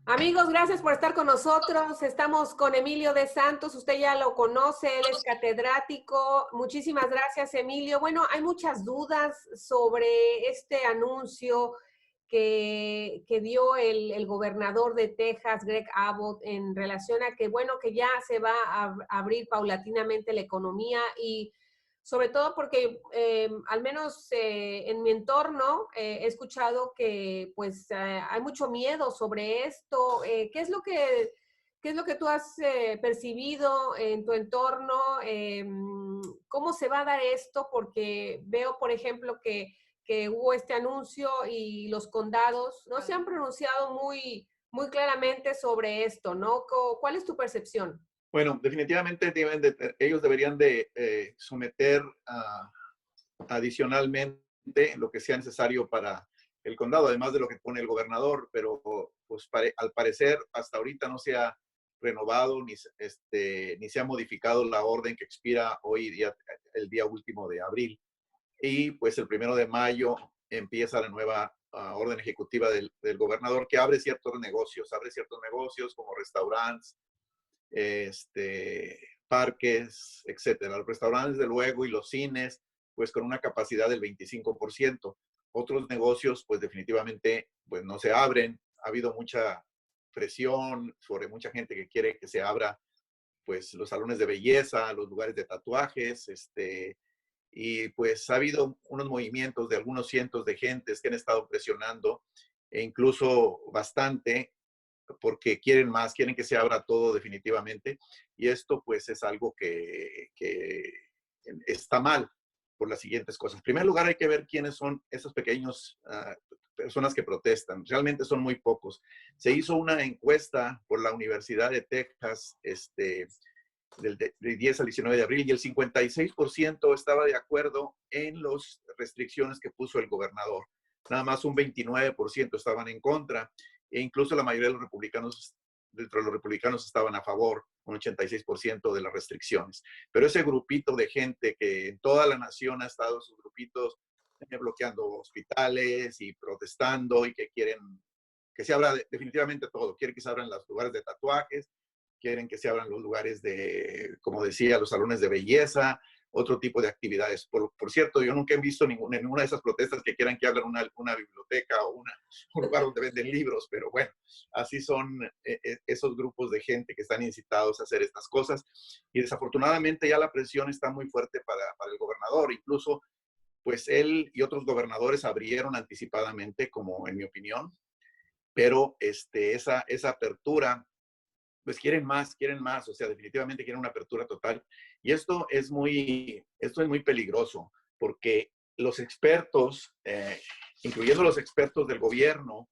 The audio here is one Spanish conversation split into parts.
Amigos, gracias por estar con nosotros. Estamos con Emilio de Santos. Usted ya lo conoce, él es catedrático. Muchísimas gracias, Emilio. Bueno, hay muchas dudas sobre este anuncio que dio el gobernador de Texas, Greg Abbott, en relación a que, bueno, que ya se va a abrir paulatinamente la economía y sobre todo porque al menos en mi entorno he escuchado que pues hay mucho miedo sobre esto. ¿Qué es lo que tú has percibido en tu entorno? ¿Cómo se va a dar esto? Porque veo, por ejemplo, que hubo este anuncio y los condados no se han pronunciado muy claramente sobre esto, ¿no? ¿Cuál es tu percepción? Bueno, definitivamente ellos deberían de someter adicionalmente lo que sea necesario para el condado, además de lo que pone el gobernador, pero pues al parecer hasta ahorita no se ha renovado ni se ha modificado la orden que expira hoy día, el día último de abril. Y pues el 1 de mayo empieza la nueva orden ejecutiva del gobernador que abre ciertos negocios como restaurantes, parques, etcétera. Los restaurantes, de luego, y los cines, pues con una capacidad del 25%. Otros negocios, pues definitivamente, pues no se abren. Ha habido mucha presión sobre mucha gente que quiere que se abra, pues los salones de belleza, los lugares de tatuajes, y pues ha habido unos movimientos de algunos cientos de gentes que han estado presionando, e incluso bastante, porque quieren más, quieren que se abra todo definitivamente. Y esto pues es algo que está mal por las siguientes cosas. En primer lugar, hay que ver quiénes son esos pequeños personas que protestan. Realmente son muy pocos. Se hizo una encuesta por la Universidad de Texas del 10 al 19 de abril y el 56% estaba de acuerdo en las restricciones que puso el gobernador. Nada más un 29% estaban en contra, e incluso la mayoría de los republicanos, dentro de los republicanos, estaban a favor, un 86% de las restricciones. Pero ese grupito de gente que en toda la nación ha estado, esos grupitos bloqueando hospitales y protestando, y que quieren que se abra definitivamente todo. Quieren que se abran los lugares de tatuajes, quieren que se abran los lugares de, como decía, los salones de belleza, otro tipo de actividades. Por cierto, yo nunca he visto ninguna de esas protestas que quieran que abran una biblioteca o un lugar donde venden libros, pero bueno, así son esos grupos de gente que están incitados a hacer estas cosas. Y desafortunadamente ya la presión está muy fuerte para el gobernador. Incluso, pues él y otros gobernadores abrieron anticipadamente, como en mi opinión, pero esa apertura, pues quieren más, o sea, definitivamente quieren una apertura total. Y esto es muy peligroso, porque los expertos, incluyendo los expertos del gobierno,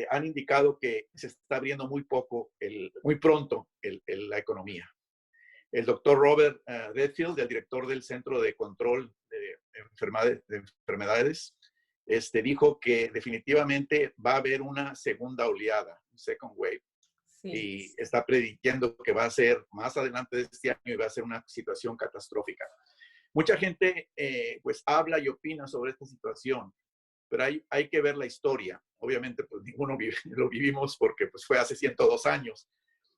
han indicado que se está abriendo muy pronto la economía. El doctor Robert Redfield, el director del Centro de Control de Enfermedades, dijo que definitivamente va a haber una segunda oleada, un second wave, Sí. y está prediciendo que va a ser más adelante de este año y va a ser una situación catastrófica. Mucha gente pues habla y opina sobre esta situación, pero hay que ver la historia. Obviamente, pues ninguno lo vivimos porque pues fue hace 102 años,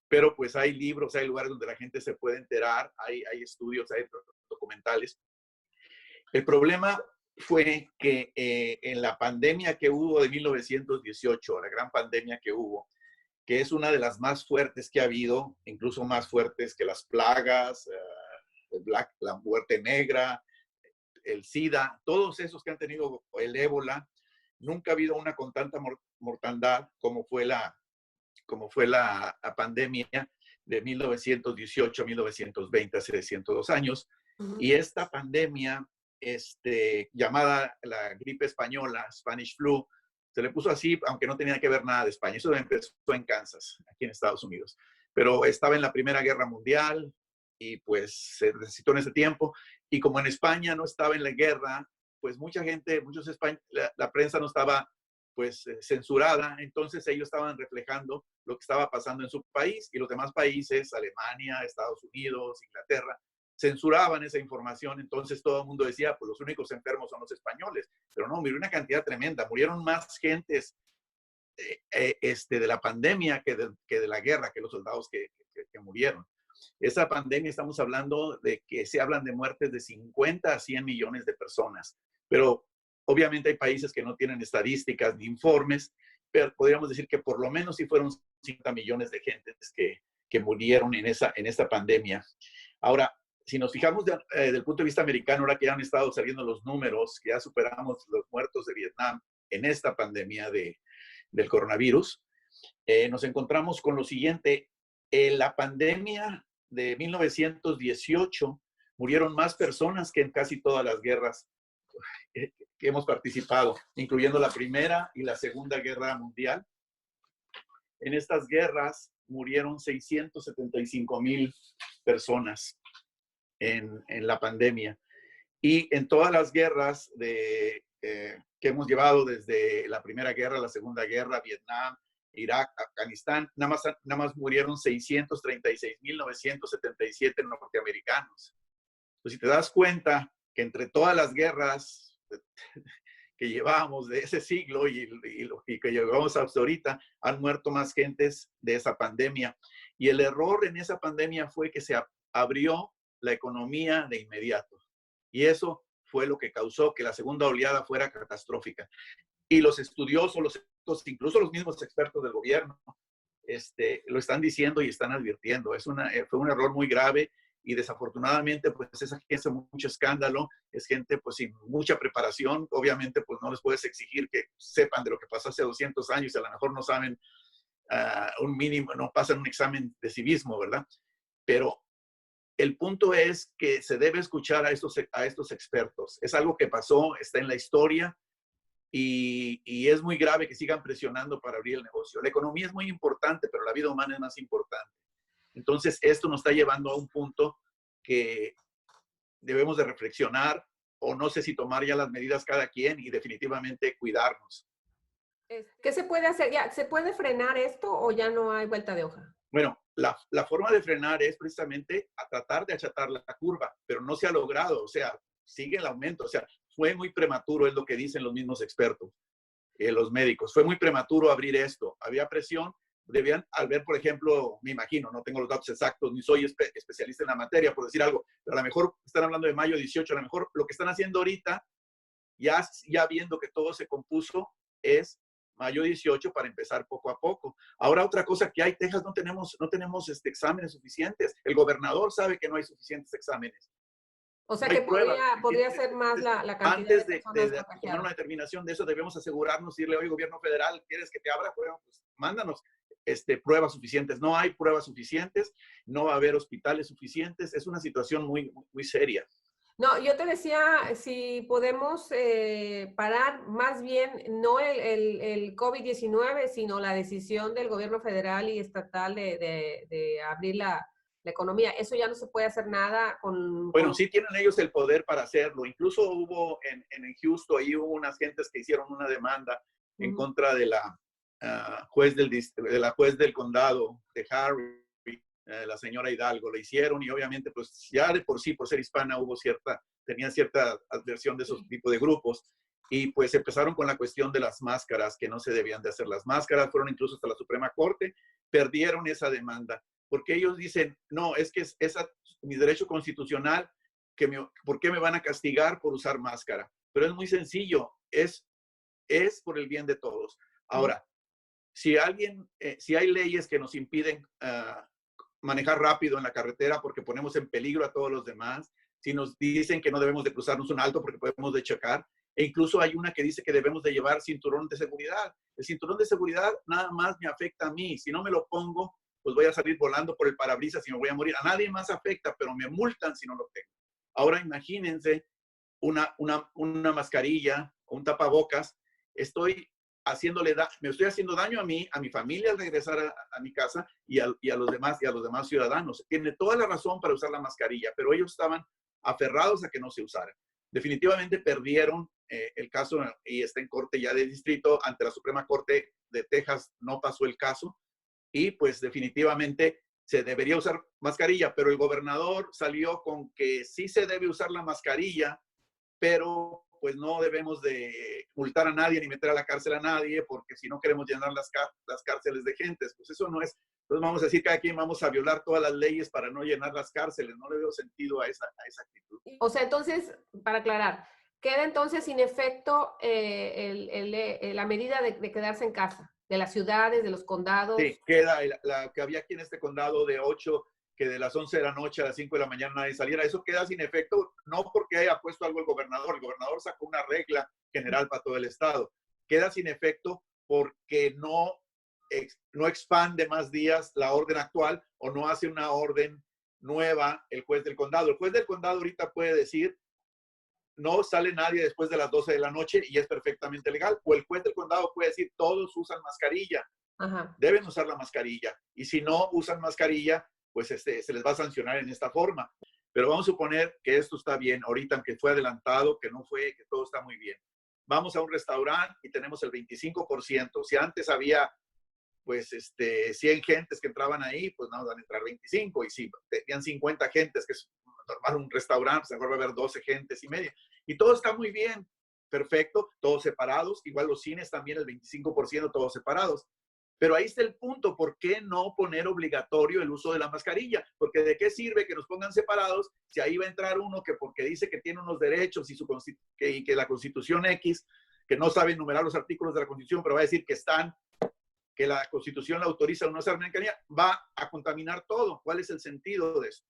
pero pues hay libros, hay lugares donde la gente se puede enterar, hay estudios, hay documentales. El problema fue que en la pandemia que hubo de 1918, la gran pandemia que hubo, que es una de las más fuertes que ha habido, incluso más fuertes que las plagas, la muerte negra, el SIDA, todos esos que han tenido el ébola. Nunca ha habido una con tanta mortandad como fue la pandemia de 1918 a 1920, hace 102 años. Y esta pandemia, llamada la gripe española, Spanish flu, se le puso así, aunque no tenía que ver nada de España. Eso empezó en Kansas, aquí en Estados Unidos. Pero estaba en la Primera Guerra Mundial y pues se necesitó en ese tiempo. Y como en España no estaba en la guerra, pues mucha gente, la prensa no estaba pues censurada, entonces ellos estaban reflejando lo que estaba pasando en su país, y los demás países, Alemania, Estados Unidos, Inglaterra, censuraban esa información. Entonces todo el mundo decía, pues los únicos enfermos son los españoles, pero no, murió una cantidad tremenda, murieron más gentes de la pandemia que de la guerra, que los soldados que murieron. Esa pandemia estamos hablando de que se hablan de muertes de 50 a 100 millones de personas, pero obviamente hay países que no tienen estadísticas ni informes, pero podríamos decir que por lo menos sí fueron 50 millones de gentes que murieron en esta pandemia. Ahora, si nos fijamos del punto de vista americano, ahora que ya han estado saliendo los números, que ya superamos los muertos de Vietnam en esta pandemia del coronavirus, nos encontramos con lo siguiente. En la pandemia de 1918 murieron más personas que en casi todas las guerras que hemos participado, incluyendo la Primera y la Segunda Guerra Mundial. En estas guerras murieron 675,000 personas en la pandemia. Y en todas las guerras que hemos llevado, desde la Primera Guerra, la Segunda Guerra, Vietnam, Irak, Afganistán, nada más murieron 636,977 norteamericanos. Entonces, si te das cuenta que entre todas las guerras que llevamos de ese siglo y que llevamos hasta ahorita, han muerto más gentes de esa pandemia. Y el error en esa pandemia fue que se abrió la economía de inmediato. Y eso fue lo que causó que la segunda oleada fuera catastrófica. Y los estudiosos, incluso los mismos expertos del gobierno, lo están diciendo y están advirtiendo. Fue un error muy grave y desafortunadamente pues esa gente hace mucho escándalo, es gente pues sin mucha preparación. Obviamente pues no les puedes exigir que sepan de lo que pasó hace 200 años y a lo mejor no saben un mínimo, no pasan un examen de civismo, ¿verdad? Pero el punto es que se debe escuchar a estos expertos. Es algo que pasó, está en la historia. Y es muy grave que sigan presionando para abrir el negocio. La economía es muy importante, pero la vida humana es más importante. Entonces, esto nos está llevando a un punto que debemos de reflexionar, o no sé si tomar ya las medidas cada quien y definitivamente cuidarnos. ¿Qué se puede hacer? ¿Ya se puede frenar esto o ya no hay vuelta de hoja? Bueno, la forma de frenar es precisamente a tratar de achatar la curva, pero no se ha logrado. O sea, sigue el aumento. O sea, fue muy prematuro, es lo que dicen los mismos expertos, los médicos. Fue muy prematuro abrir esto. Había presión. Debían, al ver, por ejemplo, me imagino, no tengo los datos exactos, ni soy especialista en la materia, por decir algo, pero a lo mejor están hablando de mayo 18, a lo mejor lo que están haciendo ahorita, ya viendo que todo se compuso, es mayo 18 para empezar poco a poco. Ahora, otra cosa que hay, Texas no tenemos exámenes suficientes. El gobernador sabe que no hay suficientes exámenes. O sea, que podría ser más la cantidad antes de personas de tomar una determinación de eso, debemos asegurarnos y decirle, oye, gobierno federal, ¿quieres que te abra? Bueno, pues mándanos pruebas suficientes. No hay pruebas suficientes, no va a haber hospitales suficientes. Es una situación muy, muy seria. No, yo te decía si podemos parar más bien no el COVID-19, sino la decisión del gobierno federal y estatal de abrir la economía. Eso ya no se puede hacer nada con... Bueno, sí tienen ellos el poder para hacerlo. Incluso hubo en Houston, ahí hubo unas gentes que hicieron una demanda en contra de la juez del condado de Harry, la señora Hidalgo. Lo hicieron y obviamente pues ya de por sí, por ser hispana, tenían cierta adversión de esos tipos de grupos. Y pues empezaron con la cuestión de las máscaras, que no se debían de hacer las máscaras. Fueron incluso hasta la Suprema Corte, perdieron esa demanda. Porque ellos dicen, no, es que es mi derecho constitucional, ¿por qué me van a castigar por usar máscara? Pero es muy sencillo, es por el bien de todos. Ahora, si hay leyes que nos impiden manejar rápido en la carretera porque ponemos en peligro a todos los demás, si nos dicen que no debemos de cruzarnos un alto porque podemos de chocar, e incluso hay una que dice que debemos de llevar cinturón de seguridad. El cinturón de seguridad nada más me afecta a mí. Si no me lo pongo, pues voy a salir volando por el parabrisas y me voy a morir. A nadie más afecta, pero me multan si no lo tengo. Ahora imagínense una mascarilla o un tapabocas. Me estoy haciendo daño a mí, a mi familia al regresar a mi casa y a los demás ciudadanos. Tiene toda la razón para usar la mascarilla, pero ellos estaban aferrados a que no se usara. Definitivamente perdieron el caso y está en corte ya de distrito ante la Suprema Corte de Texas. No pasó el caso. Y pues definitivamente se debería usar mascarilla, pero el gobernador salió con que sí se debe usar la mascarilla, pero pues no debemos de multar a nadie ni meter a la cárcel a nadie, porque si no queremos llenar las cárceles de gentes, pues eso no es. Entonces vamos a decir cada quien vamos a violar todas las leyes para no llenar las cárceles. No le veo sentido a esa actitud. O sea, entonces, para aclarar, queda entonces sin efecto la medida de quedarse en casa, de las ciudades, de los condados. Sí, queda la que había aquí en este condado de 8, que de las 11 de la noche a las 5 de la mañana nadie saliera. Eso queda sin efecto, no porque haya puesto algo el gobernador. El gobernador sacó una regla general para todo el estado. Queda sin efecto porque no expande más días la orden actual o no hace una orden nueva el juez del condado. El juez del condado ahorita puede decir, no sale nadie después de las 12 de la noche y es perfectamente legal. O el juez del condado puede decir, todos usan mascarilla. Ajá. Deben usar la mascarilla. Y si no usan mascarilla, pues se les va a sancionar en esta forma. Pero vamos a suponer que esto está bien ahorita, aunque fue adelantado, que no fue, que todo está muy bien. Vamos a un restaurante y tenemos el 25%. Si antes había pues 100 gentes que entraban ahí, pues no van a entrar 25. Y si tenían 50 gentes, que es normal un restaurante, pues mejor va a haber 12 gentes y media. Y todo está muy bien, perfecto, todos separados. Igual los cines también, el 25%, todos separados. Pero ahí está el punto, ¿por qué no poner obligatorio el uso de la mascarilla? Porque ¿de qué sirve que nos pongan separados si ahí va a entrar uno que porque dice que tiene unos derechos y que la Constitución X, que no sabe enumerar los artículos de la Constitución, pero va a decir que la Constitución la autoriza a no usar mascarilla, va a contaminar todo? ¿Cuál es el sentido de eso?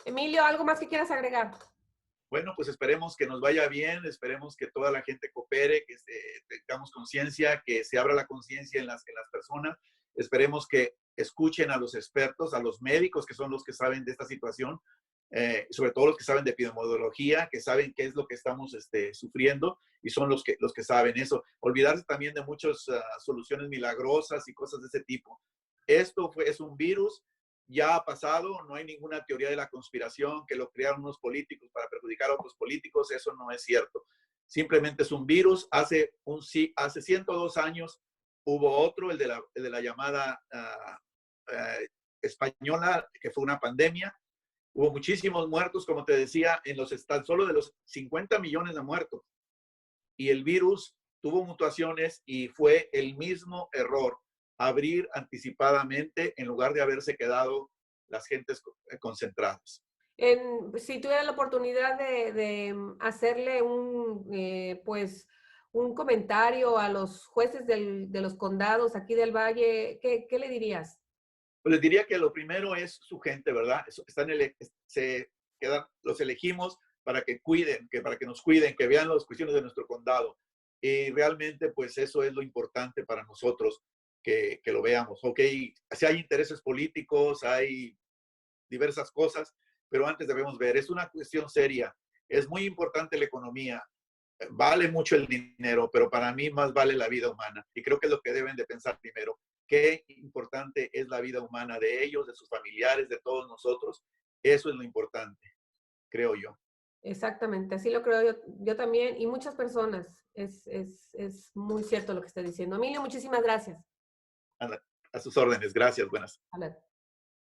Emilio, ¿algo más que quieras agregar? Bueno, pues esperemos que nos vaya bien, esperemos que toda la gente coopere, que tengamos conciencia, que se abra la conciencia en las personas, esperemos que escuchen a los expertos, a los médicos que son los que saben de esta situación, sobre todo los que saben de epidemiología, que saben qué es lo que estamos sufriendo y son los que saben eso. Olvidarse también de muchas soluciones milagrosas y cosas de ese tipo. Esto es un virus. Ya ha pasado, no hay ninguna teoría de la conspiración que lo crearon unos políticos para perjudicar a otros políticos, eso no es cierto. Simplemente es un virus. Hace 102 años hubo otro, el de la llamada española, que fue una pandemia. Hubo muchísimos muertos, como te decía, tan solo de los 50 millones de muertos. Y el virus tuvo mutaciones y fue el mismo error, abrir anticipadamente en lugar de haberse quedado las gentes concentradas. Si tuviera la oportunidad de hacerle pues, un comentario a los jueces de los condados aquí del Valle, ¿qué le dirías? Pues les diría que lo primero es su gente, ¿verdad? Los elegimos para que cuiden, para que nos cuiden, que vean las cuestiones de nuestro condado. Y realmente, pues eso es lo importante para nosotros, que lo veamos. Ok, si hay intereses políticos, hay diversas cosas, pero antes debemos ver, es una cuestión seria, es muy importante la economía, vale mucho el dinero, pero para mí más vale la vida humana. Y creo que es lo que deben de pensar primero. Qué importante es la vida humana de ellos, de sus familiares, de todos nosotros. Eso es lo importante, creo yo. Exactamente, así lo creo yo también y muchas personas. Es muy cierto lo que está diciendo. Emilio, muchísimas gracias. A sus órdenes. Gracias. Buenas.